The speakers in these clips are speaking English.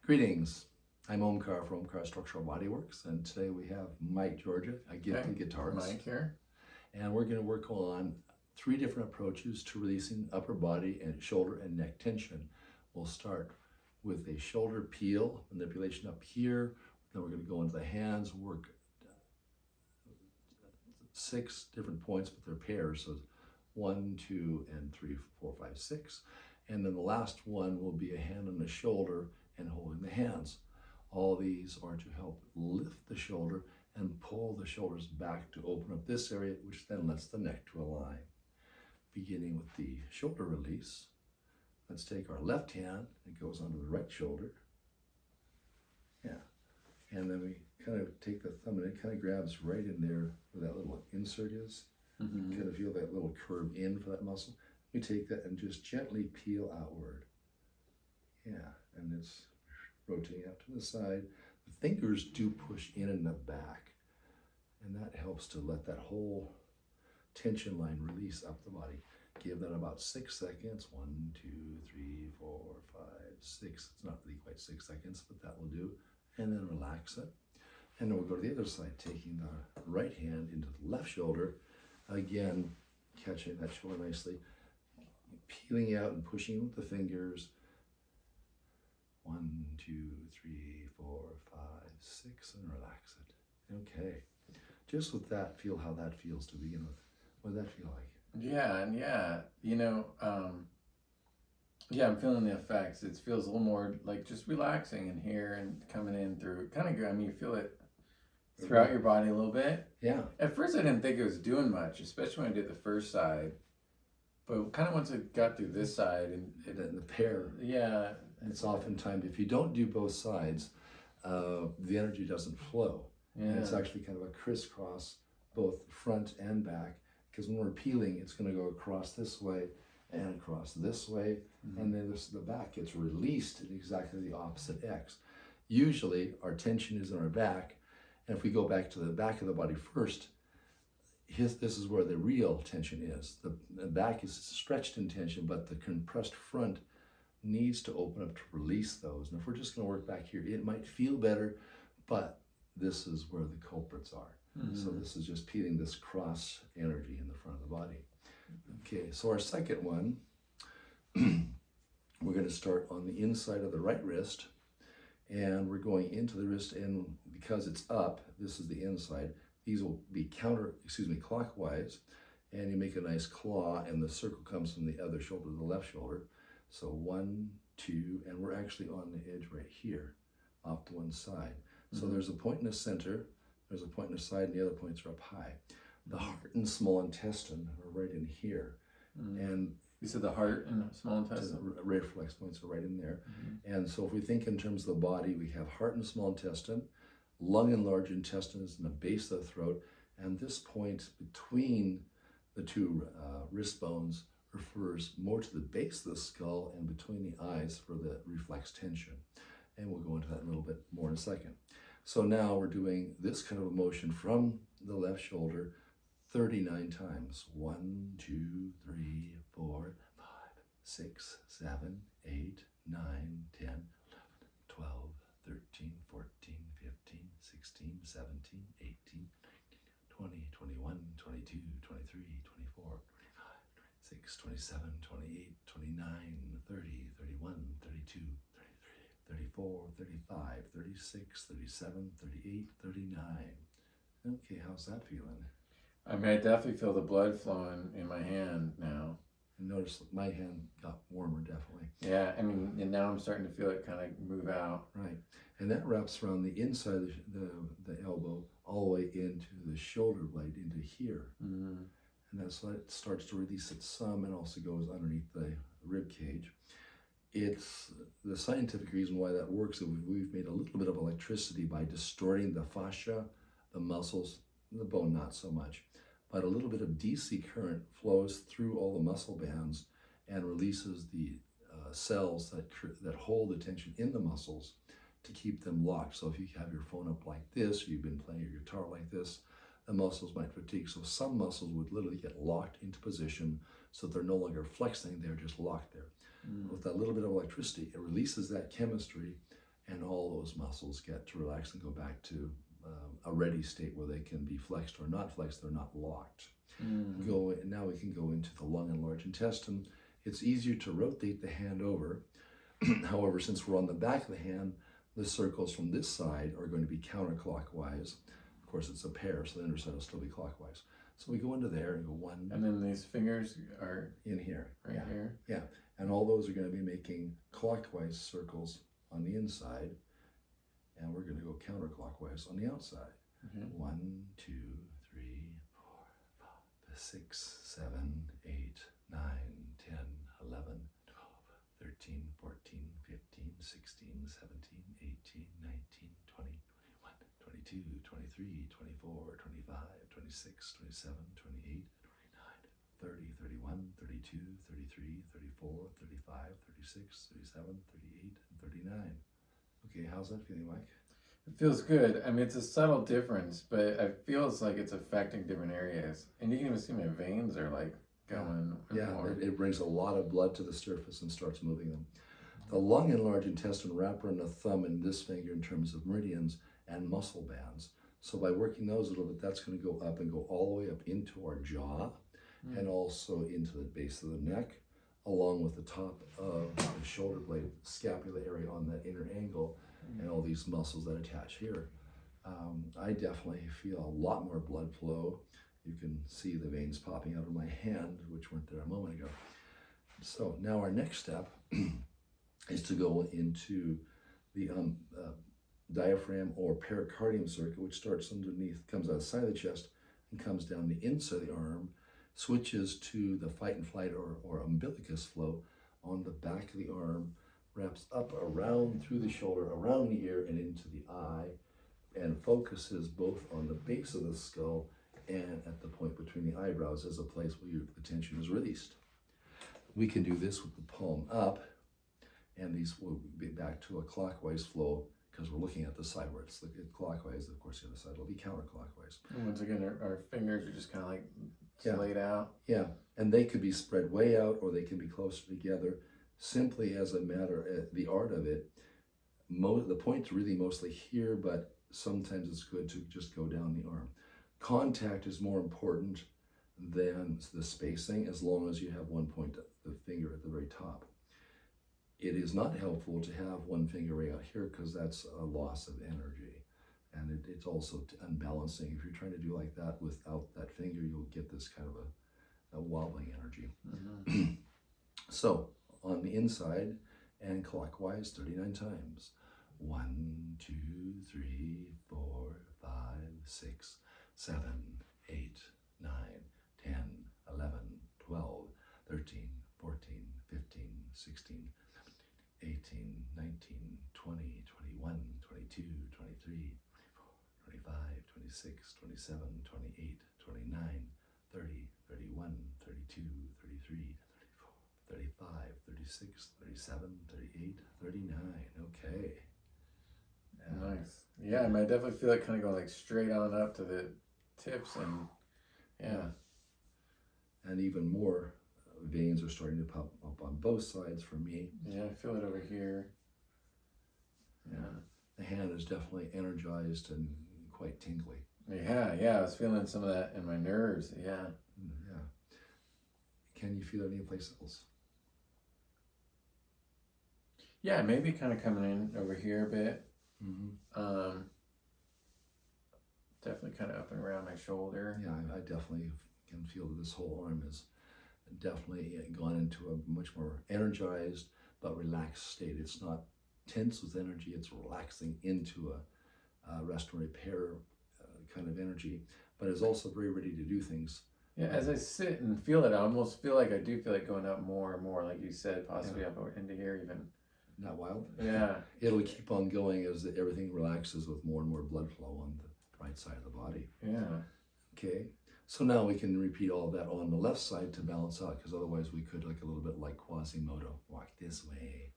Greetings. I'm Omkar from Omkar Structural Bodyworks, and today we have Mike Georgia, a gifted guitarist. Mike here. And we're going to work on 3 different approaches to releasing upper body and shoulder and neck tension. We'll start with a shoulder peel, manipulation up here. Then we're going to go into the hands, work 6 different points, but they're pairs. So 1, 2, and 3, 4, 5, 6. And then the last one will be a hand on the shoulder and holding the hands. All these are to help lift the shoulder and pull the shoulders back to open up this area, which then lets the neck to align. Beginning with the shoulder release, let's take our left hand, it goes onto the right shoulder. Yeah, and then we kind of take the thumb and it kind of grabs right in there where that little insert is. Mm-hmm. You kind of feel that little curve in for that muscle. We take that and just gently peel outward. Yeah, and it's rotating out to the side. The fingers do push in the back, and that helps to let that whole tension line release up the body. Give that about 6 seconds. 1, 2, 3, 4, 5, 6. It's not really quite 6 seconds, but that will do. And then relax it. And then we'll go to the other side, taking the right hand into the left shoulder. Again, catching that shoulder nicely. Peeling out and pushing with the fingers. 1, 2, 3, 4, 5, 6, and relax it. Okay. Just with that, feel how that feels to begin with. What does that feel like? Yeah, I'm feeling the effects. It feels a little more like just relaxing in here and coming in through, kind of good. I mean, you feel it throughout your body a little bit. Yeah. At first, I didn't think it was doing much, especially when I did the first side. But kind of once I got through this side and The pair. yeah. It's oftentimes, if you don't do both sides, the energy doesn't flow. Yeah. And it's actually kind of a crisscross, both front and back, because when we're peeling, it's going to go across this way and across this way, and then the back gets released in exactly the opposite X. Usually, our tension is in our back, and if we go back to the back of the body first, this is where the real tension is. The back is stretched in tension, but the compressed front needs to open up to release those. And if we're just going to work back here, it might feel better, but this is where the culprits are. So this is just peeling this cross energy in the front of the body. Okay, so our second one, we're going to start on the inside of the right wrist, and we're going into the wrist, and because it's up, this is the inside. These will be clockwise, and you make a nice claw, and the circle comes from the other shoulder, the left shoulder. So 1, 2, and we're actually on the edge right here, off to one side. So there's a point in the center, there's a point in the side, and the other points are up high. The heart and small intestine are right in here. And You said the heart and small intestine? the reflex points are right in there. And so if we think in terms of the body, we have heart and small intestine, lung and large intestine is in the base of the throat, and this point between the 2 wrist bones refers more to the base of the skull and between the eyes for the reflex tension. And we'll go into that a little bit more in a second. So now we're doing this kind of a motion from the left shoulder 39 times. 1, 2, 3, 4, 5, 6, 7, 8, 9, 10, 11, 12, 13, 14, 15, 16, 17, 18, 19, 20, 21, 22, 23, 24, 26, 27, 28, 29, 30, 31, 32, 33, 34, 35, 36, 37, 38, 39. Okay, how's that feeling? I mean, I definitely feel the blood flowing in my hand now. And notice my hand got warmer, definitely. Yeah, I mean, and now I'm starting to feel it kind of move out. Right, and that wraps around the inside of the elbow all the way into the shoulder blade, into here. And that's why it starts to release it some and also goes underneath the rib cage. It's the scientific reason why that works. We've made a little bit of electricity by distorting the fascia, the muscles, the bone not so much, but a little bit of DC current flows through all the muscle bands and releases the cells that hold the tension in the muscles to keep them locked. So if you have your phone up like this, or you've been playing your guitar like this, the muscles might fatigue. So some muscles would literally get locked into position so they're no longer flexing, they're just locked there. With that little bit of electricity, it releases that chemistry and all those muscles get to relax and go back to a ready state where they can be flexed or not flexed. They're not locked. Now we can go into the lung and large intestine. It's easier to rotate the hand over. However, since we're on the back of the hand, the circles from this side are going to be counterclockwise. Of course, it's a pair, so the underside will still be clockwise. So we go into there and go one. And then these fingers are in here. Right here. Yeah. And all those are going to be making clockwise circles on the inside. And we're going to go counterclockwise on the outside. 1, 2, 3, 4, 5, 6, 7, 8, 9, 10, 11, 12, 13, 14, 15, 16, 17, 18, 19, 20, 21, 22, 23, 24, 25, 26, 27, 28, 29, 30, 31, 32, 33, 34, 35, 36, 37, 38, and 39. Okay, how's that feeling, Mike? It feels good. I mean, it's a subtle difference, but it feels like it's affecting different areas. And you can even see my veins are like going. Yeah, it brings a lot of blood to the surface and starts moving them. The lung and large intestine wrap around the thumb and this finger in terms of meridians and muscle bands. So by working those a little bit, that's going to go up and go all the way up into our jaw and also into the base of the neck, along with the top of the shoulder blade, scapula area on that inner angle, and all these muscles that attach here. I definitely feel a lot more blood flow. You can see the veins popping out of my hand, which weren't there a moment ago. So now our next step is to go into the diaphragm or pericardium circuit, which starts underneath, comes outside the chest, and comes down the inside of the arm, switches to the fight and flight or umbilicus flow on the back of the arm, wraps up around through the shoulder, around the ear, and into the eye, and focuses both on the base of the skull and at the point between the eyebrows as a place where the tension is released. We can do this with the palm up, and these will be back to a clockwise flow because we're looking at the side where it's looking clockwise. Of course, the other side will be counterclockwise. And once again, our fingers are just kind of like laid out. Yeah, and they could be spread way out or they can be closer together. Simply as a matter, the art of it, the point's really mostly here, but sometimes it's good to just go down the arm. Contact is more important than the spacing, as long as you have one point, the finger at the very top. It is not helpful to have one finger right out here because that's a loss of energy. And it's also unbalancing. If you're trying to do like that without that finger, you'll get this kind of a wobbling energy. So on the inside and clockwise 39 times. 1, 2, 3, 4, 5, 6, 7, 8, 9, 10, 11, 12, 13, 14, 15, 16, 18, 19, 20, 21, 22, 23, 24, 25, 26, 27, 28, 29, 30, 31, 32, 33, 34, 35, 36, 37, 38, 39. Okay. Nice. Yeah, I mean, I definitely feel it kind of going like straight on up to the tips and and even more veins are starting to pop up on both sides for me. Yeah, I feel it over here. Yeah. The hand is definitely energized and quite tingly. Yeah, I was feeling some of that in my nerves. Yeah. Yeah. Can you feel it anyplace else? Yeah, maybe kind of coming in over here a bit. Definitely kind of up and around my shoulder. Yeah, I definitely can feel that this whole arm has definitely gone into a much more energized but relaxed state. It's not tense with energy, it's relaxing into a rest and repair kind of energy, but it's also very ready to do things. Yeah, as I sit and feel it, I almost feel like I do feel like going up more and more, like you said, possibly up into here even. Not wild? Yeah. It'll keep on going as everything relaxes with more and more blood flow on the right side of the body. Yeah. Okay. So now we can repeat all of that on the left side to balance out, because otherwise we could, like a little bit like Quasimodo, walk this way.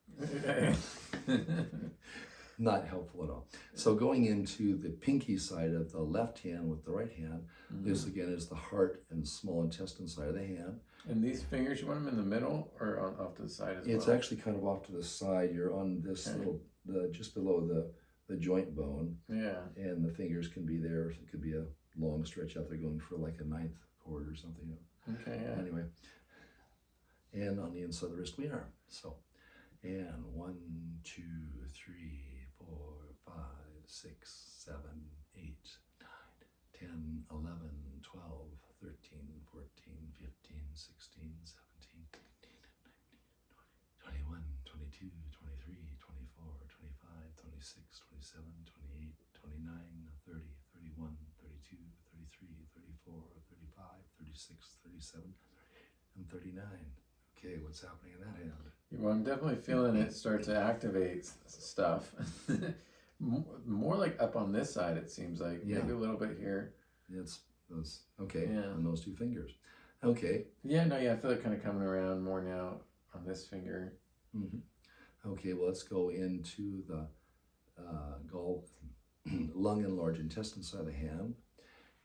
Not helpful at all. So going into the pinky side of the left hand with the right hand, this again is the heart and small intestine side of the hand. And these fingers, you want them in the middle or off to the side as well? It's actually kind of off to the side. You're on this little just below the joint bone, Yeah. and the fingers can be there. It could be a long stretch out there going for like a ninth chord or something. Okay, yeah. Anyway, and on the inside of the wrist we are. So, and 1, 2, 3, 4, 5, 6, 7, 8, 9, 10, 11, 12, 13, 14, 15, 16, 17, 21, 22, 23, 24, 25, 26, 27, 28, 29, 30, 31, 32, 33, 34, 35, 36, 37, and 39. Okay, what's happening in that hand? Well, I'm definitely feeling it start to activate stuff. More like up on this side, it seems like. Yeah. Maybe a little bit here. It's those, okay, Yeah. on those two fingers. Okay. Yeah, no, yeah, I feel it kind of coming around more now on this finger. Okay, well, let's go into the lung and large intestine side of the hand.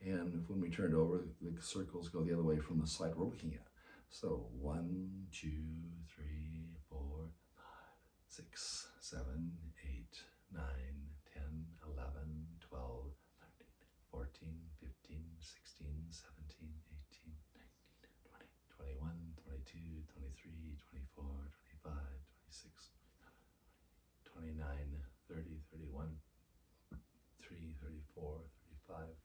And when we turn it over, the circles go the other way from the side we're looking at. So 1, 2, 3, 4, 5, 6, 7, 8, 9, 10, 11, 12, 13, 14, 15, 16, 17, 18, 19, 20, 21, 22, 23, 24, 25, 26, 29, 30, 31, 3, 34, 35,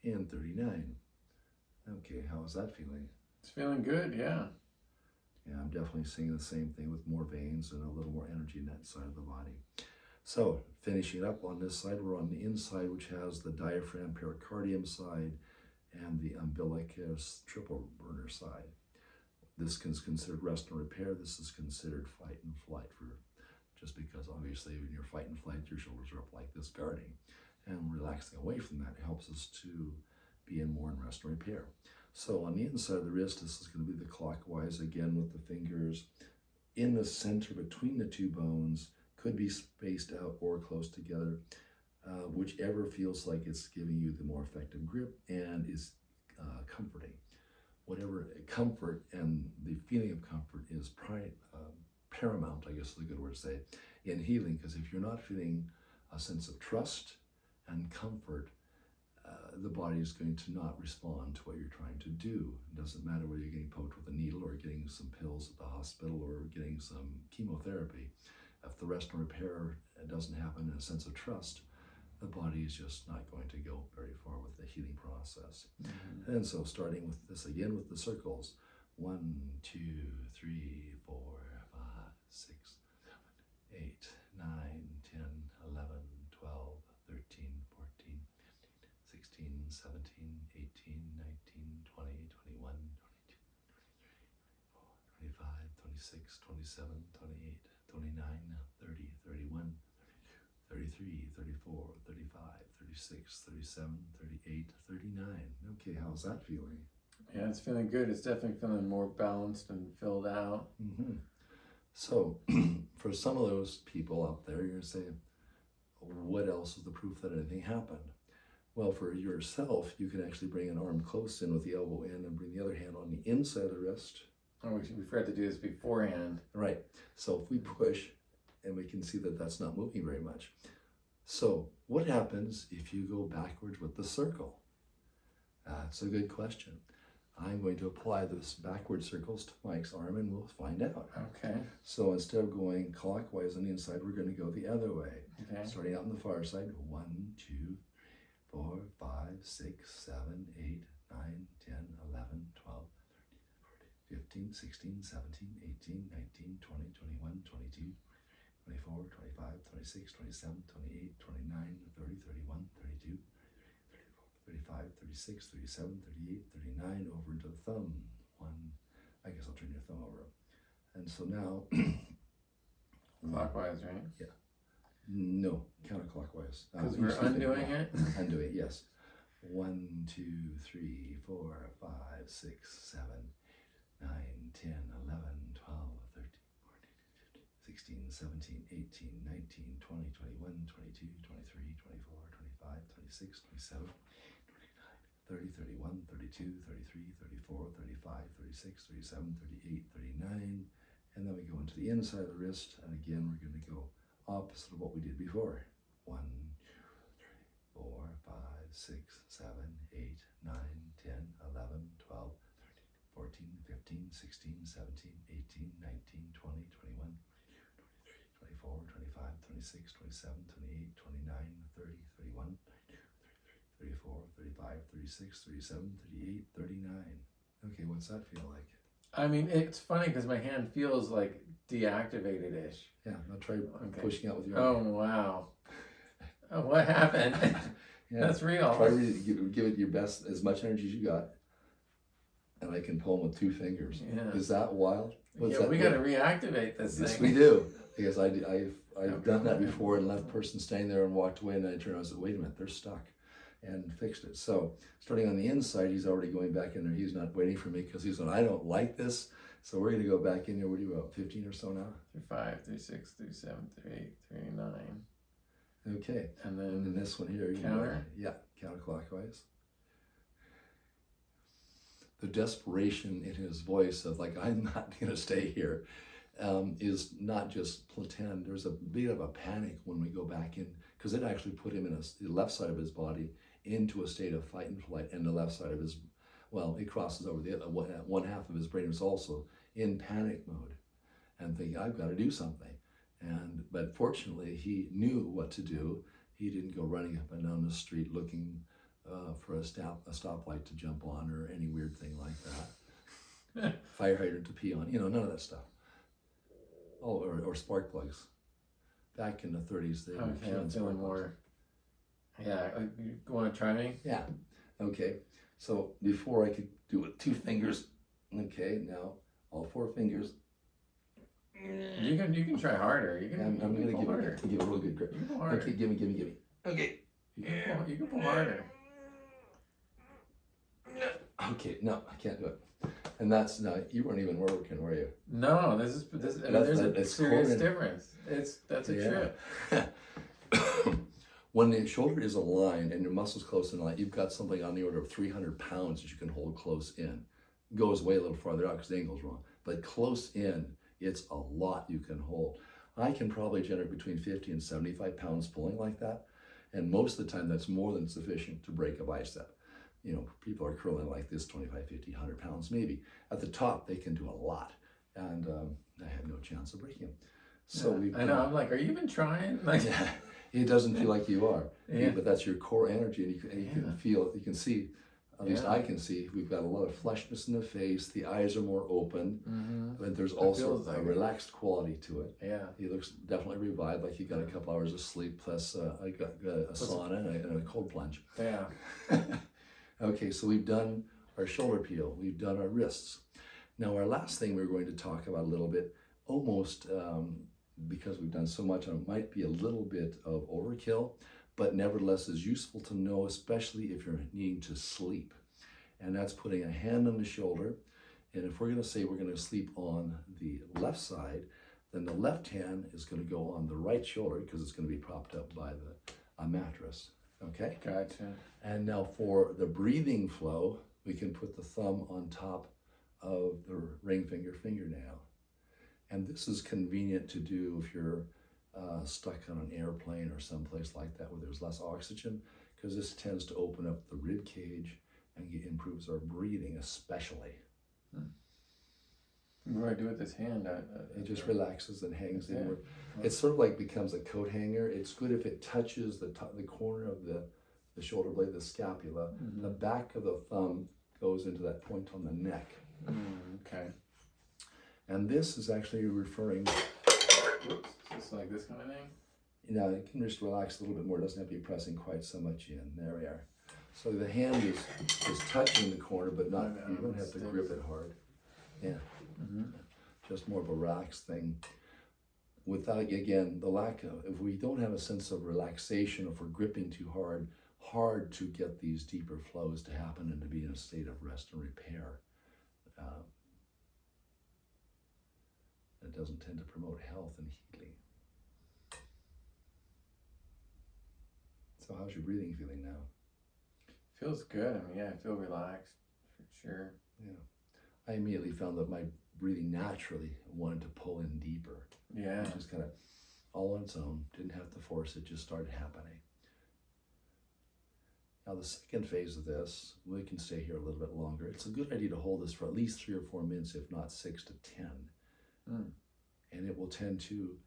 and 39. Okay, how is that feeling? It's feeling good, yeah. Yeah, I'm definitely seeing the same thing with more veins and a little more energy in that side of the body. So, finishing up on this side, we're on the inside, which has the diaphragm pericardium side and the umbilicus triple burner side. This is considered rest and repair. This is considered fight and flight, just because obviously when you're fight and flight, your shoulders are up like this guarding. And relaxing away from that helps us to be in more in rest and repair. So on the inside of the wrist, this is going to be the clockwise again with the fingers in the center between the two bones, could be spaced out or close together, whichever feels like it's giving you the more effective grip and is comforting. Whatever comfort and the feeling of comfort is paramount, I guess is a good word to say, in healing, because if you're not feeling a sense of trust and comfort, the body is going to not respond to what you're trying to do. It doesn't matter whether you're getting poked with a needle or getting some pills at the hospital or getting some chemotherapy. If the rest and repair doesn't happen in a sense of trust, the body is just not going to go very far with the healing process. And so starting with this again with the circles, 1, 2, 3, 4, 5, 6, 7, 8, 9, 10, 11, 12, 13, 14, 16, 17, 18, 19, 20, 21, 22, 23, 24, 25, 26, 27, 28, 29, 30, 31, 33, 34, 35, 36, 37, 38, 39. Okay, how's that feeling? Yeah, it's feeling good. It's definitely feeling more balanced and filled out. So, for some of those people out there, you're going to say, what else is the proof that anything happened? Well, for yourself, you can actually bring an arm close in with the elbow in and bring the other hand on the inside of the wrist. Oh, we forgot to do this beforehand. Right. So if we push, and we can see that that's not moving very much. So what happens if you go backwards with the circle? That's a good question. I'm going to apply those backward circles to Mike's arm and we'll find out. Okay. So instead of going clockwise on the inside, we're going to go the other way. Okay. Starting out on the far side, 1, 2, 4, 5, 6, 7, 8, 9, 10, 11, 12, 13, 15, 16, 17, 18, 19, 20, 21, 22, 24, 25, 26, 27, 28, 29, 30, 31, 32, 34, 35, 36, 37, 38, 39, over into the thumb. I guess I'll turn your thumb over. And so now... Clockwise, right? Yeah. No, counterclockwise. Because we're undoing it? Undoing it, yes. 1, 2, 3, 4, 5, 6, 7, 9, 10, 11, 12, 13, 14, 15, 16, 17, 18, 19, 20, 21, 22, 23, 24, 25, 26, 27, 29, 30, 31, 32, 33, 34, 35, 36, 37, 38, 39, And then we go into the inside of the wrist, and again, we're going to go opposite of what we did before. 1, 2, 3, 4, 5, 6, 7, 8, 9, 10, 11, 12, 13, 14, 15, 16, 17, 18, 19, 20, 21, 24, 25, 26, 27, 28, 29, 30, 31, 34, 35, 36, 37, 38, 39. Okay, what's that feel like? I mean, it's funny because my hand feels like deactivated-ish. Yeah, now try pushing out with your Oh, arm. wow. Oh, what happened? Yeah. That's real. Try to give it your best, as much energy as you got. And I can pull them with 2 fingers. Yeah. Is that wild? Yeah, we got to reactivate this Yes, thing. we do. Because I've done that before and left person standing there and walked away, and then I turned around and said, wait a minute, they're stuck, and fixed it. So starting on the inside, he's already going back in there. He's not waiting for me because he's going, I don't like this. So we're going to go back in there. What are you about, 15 or so now? 5, 3, 6, 3, 7, 3, 8, 3, 9. Okay. And And then then this one here. counter? Yeah, counterclockwise. The desperation in his voice of like, I'm not going to stay here, is not just pretend. There's a bit of a panic when we go back in, because it actually put him in the left side of his body into a state of fight and flight, and the left side of his, well, it crosses over the other, one half of his brain is also in panic mode and thinking, I've got to do something. But fortunately, he knew what to do. He didn't go running up and down the street looking for a stoplight to jump on or any weird thing like that. Fire hydrant to pee on, none of that stuff. Oh, or spark plugs. Back in the 30s, they were okay, I'm feeling more. Yeah, you want to try me? Yeah. Okay. So before I could do it 2 fingers. Okay. Now all 4 fingers. You can try harder. You can. I'm going to give a real good grip. You can pull harder. Okay. Give me. Okay. You can pull harder. Okay. No, I can't do it. And that's not. You weren't even working, were you? No, this. I mean, there's a serious difference. That's a trip. When the shoulder is aligned and your muscles close in line, you've got something on the order of 300 pounds that you can hold close in. It goes way a little farther out because the angle's wrong. But close in, it's a lot you can hold. I can probably generate between 50 and 75 pounds pulling like that. And most of the time, that's more than sufficient to break a bicep. People are curling like this, 25, 50, 100 pounds maybe. At the top, they can do a lot. And I had no chance of breaking them. So I know. I'm like, are you even trying? Like, yeah, it doesn't feel like you are. Yeah. But that's your core energy, and you can feel, you can see, at least I can see, we've got a lot of fleshness in the face. The eyes are more open, but there's also a relaxed quality to it. Yeah. He looks definitely revived, like he got a couple hours of sleep, plus I got a sauna and a cold plunge. Yeah. Okay, so we've done our shoulder peel, we've done our wrists. Now our last thing we're going to talk about a little bit, almost because we've done so much, and it might be a little bit of overkill, but nevertheless is useful to know, especially if you're needing to sleep. And that's putting a hand on the shoulder. And if we're going to say we're going to sleep on the left side, then the left hand is going to go on the right shoulder because it's going to be propped up by a mattress. Okay? Gotcha. And now for the breathing flow, we can put the thumb on top of the ring finger fingernail. And this is convenient to do if you're stuck on an airplane or someplace like that where there's less oxygen, because this tends to open up the rib cage and improves our breathing especially. What do I do with this hand? It just relaxes and hangs inward. It sort of like becomes a coat hanger. It's good if it touches the corner of the shoulder blade, the scapula. The back of the thumb goes into that point on the neck. Okay. And this is actually referring, Whoops. Just like this kind of thing? you can just relax a little bit more. It doesn't have to be pressing quite so much in. There we are. So the hand is touching the corner, but not, you don't have to grip it hard. Yeah. Just more of a relaxed thing. Without, again, the lack of, if we don't have a sense of relaxation, if we're gripping too hard to get these deeper flows to happen and to be in a state of rest and repair. It doesn't tend to promote health and healing. So how's your breathing feeling now? Feels good. I mean, yeah, I feel relaxed for sure. Yeah. I immediately found that my breathing naturally, wanted to pull in deeper. Yeah. It just kind of all on its own, didn't have to force it, just started happening. Now the second phase of this, we can stay here a little bit longer. It's a good idea to hold this for at least 3 or 4 minutes, if not 6 to 10. And it will tend to,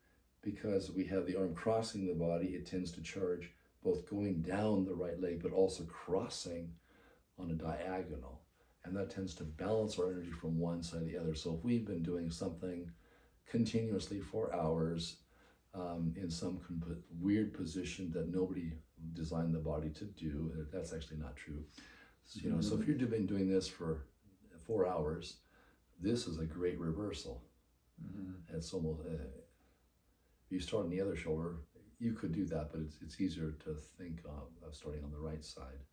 because we have the arm crossing the body, it tends to charge both going down the right leg, but also crossing on a diagonal. And that tends to balance our energy from one side to the other. So if we've been doing something continuously for hours in some weird position that nobody designed the body to do, that's actually not true. So, you know, so if you've been doing this for 4 hours, this is a great reversal. It's almost, if you start on the other shoulder, you could do that, but it's easier to think of starting on the right side.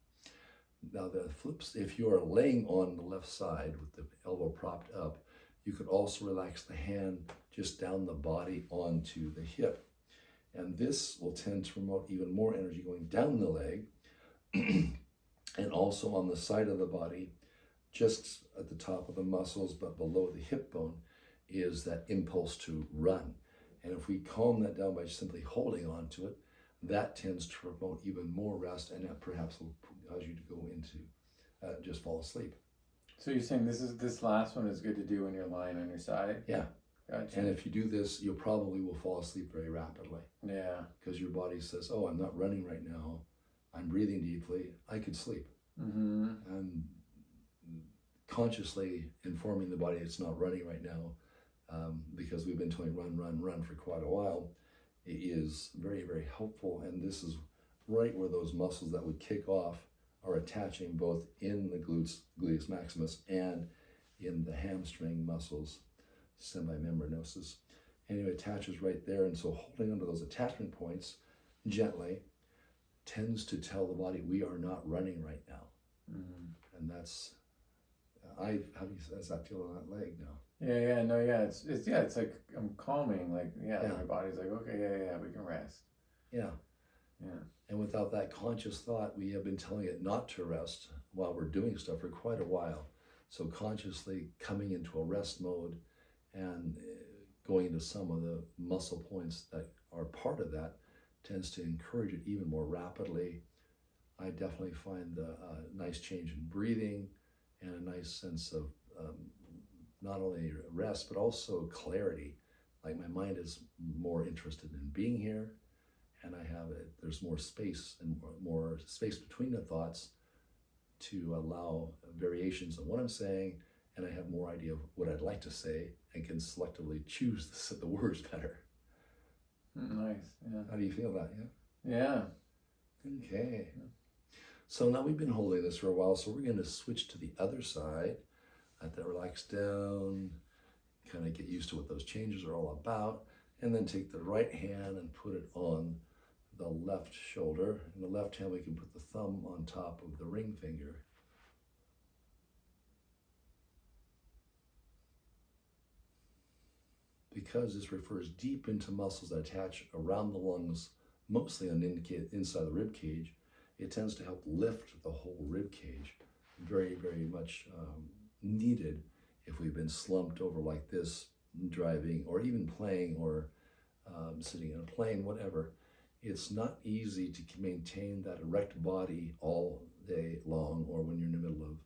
Now the flips, if you are laying on the left side with the elbow propped up, you could also relax the hand just down the body onto the hip. And this will tend to promote even more energy going down the leg and also on the side of the body, just at the top of the muscles, but below the hip bone, is that impulse to run. And if we calm that down by simply holding on to it, that tends to promote even more rest, and that perhaps will cause you to go into just fall asleep. So you're saying this last one is good to do when you're lying on your side? Yeah. Gotcha. And if you do this, you probably will fall asleep very rapidly. Yeah. Because your body says, oh, I'm not running right now. I'm breathing deeply. I could sleep. And consciously informing the body it's not running right now, because we've been telling run for quite a while, it is very, very helpful. And this is right where those muscles that would kick off are attaching both in the gluteus maximus and in the hamstring muscles, semimembranosus. Anyway, it attaches right there. And so holding onto those attachment points gently tends to tell the body we are not running right now. And that's, does that feel on that leg now? It's like I'm calming, like, my body's like, okay, we can rest. Yeah. And without that conscious thought, we have been telling it not to rest while we're doing stuff for quite a while. So consciously coming into a rest mode and going into some of the muscle points that are part of that tends to encourage it even more rapidly. I definitely find a nice change in breathing and a nice sense of not only rest, but also clarity. Like my mind is more interested in being here, and there's more space and more space between the thoughts to allow variations on what I'm saying, and I have more idea of what I'd like to say and can selectively choose the words better. Nice, yeah. How do you feel that, Yeah. Okay. So now we've been holding this for a while, so we're going to switch to the other side. Let that relax down, kind of get used to what those changes are all about, and then take the right hand and put it on the left shoulder. In the left hand, we can put the thumb on top of the ring finger. Because this refers deep into muscles that attach around the lungs, mostly on inside the rib cage, it tends to help lift the whole rib cage. Very, very much needed if we've been slumped over like this, driving or even playing or sitting in a plane, whatever. It's not easy to maintain that erect body all day long or when you're in the middle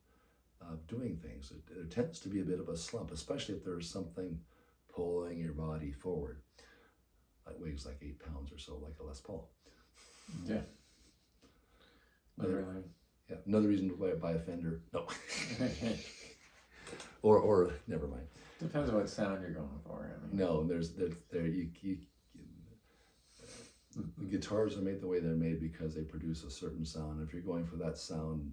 of doing things. It tends to be a bit of a slump, especially if there's something pulling your body forward. That weighs like 8 pounds or so, like a Les Paul. Yeah. Literally. Yeah. Another reason to buy a Fender. No. or never mind. Depends on what sound you're going for. I mean. No, the guitars are made the way they're made because they produce a certain sound. If you're going for that sound,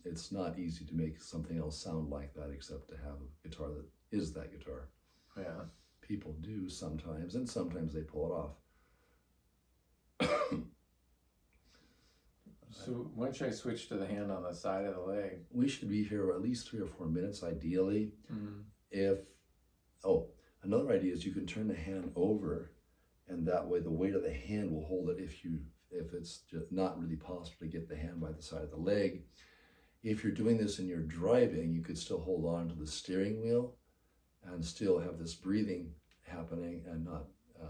it's not easy to make something else sound like that except to have a guitar that is that guitar. Yeah. People do sometimes, and sometimes they pull it off. So when should I switch to the hand on the side of the leg? We should be here at least 3 or 4 minutes, ideally. Another idea is you can turn the hand over, and that way the weight of the hand will hold it if it's just not really possible to get the hand by the side of the leg. If you're doing this and you're driving, you could still hold on to the steering wheel and still have this breathing happening and not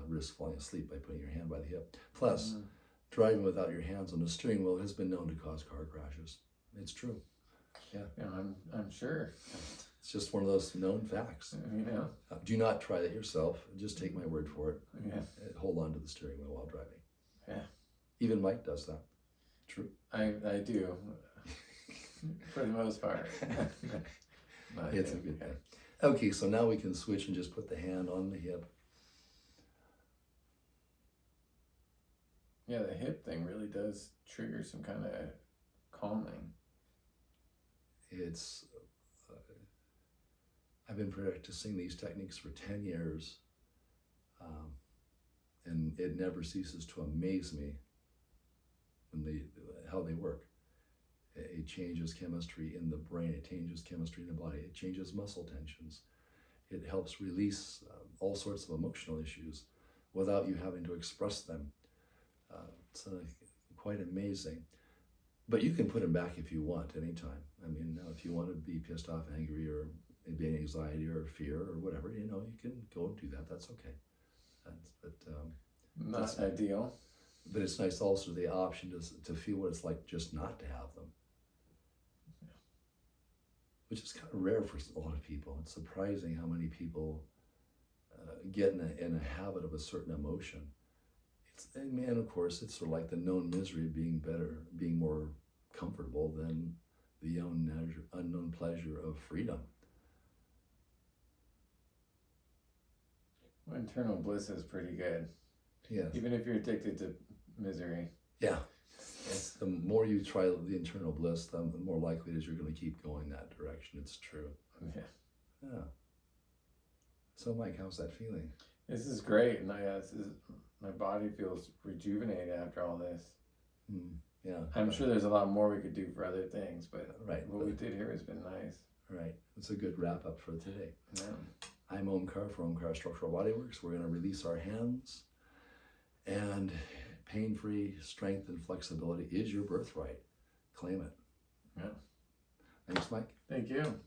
risk falling asleep by putting your hand by the hip. Plus, driving without your hands on the steering wheel has been known to cause car crashes. It's true. Yeah. I'm sure. It's just one of those known facts. You know. Do not try that yourself. Just take my word for it. Yeah. Hold on to the steering wheel while driving. Yeah. Even Mike does that. True. I do. For the most part. But, It's a good thing. Okay, so now we can switch and just put the hand on the hip. Yeah, the hip thing really does trigger some kind of calming. It's, I've been practicing these techniques for 10 years, and it never ceases to amaze me when how they work. It changes chemistry in the brain, it changes chemistry in the body, it changes muscle tensions. It helps release all sorts of emotional issues without you having to express them. It's quite amazing. But you can put them back if you want, anytime. I mean, if you want to be pissed off, angry, or maybe anxiety or fear or whatever, you can go and do that. That's okay. Not ideal. But it's nice also the option to feel what it's like just not to have them. Which is kind of rare for a lot of people. It's surprising how many people get in a habit of a certain emotion. And of course, it's sort of like the known misery of being more comfortable than the unknown pleasure of freedom. Well, internal bliss is pretty good. Yes. Even if you're addicted to misery. Yeah. The more you try the internal bliss, the more likely it is you're going to keep going that direction. It's true. Yeah. Yeah. So, Mike, how's that feeling? This is great, and my body feels rejuvenated after all this. Yeah. I'm sure there's a lot more we could do for other things, but what we but did here has been nice. Right. It's a good wrap up for today. Yeah. I'm Omkar for Omkar Structural Bodyworks. We're going to release our hands, and pain-free strength and flexibility is your birthright. Claim it. Yeah. Thanks, Mike. Thank you.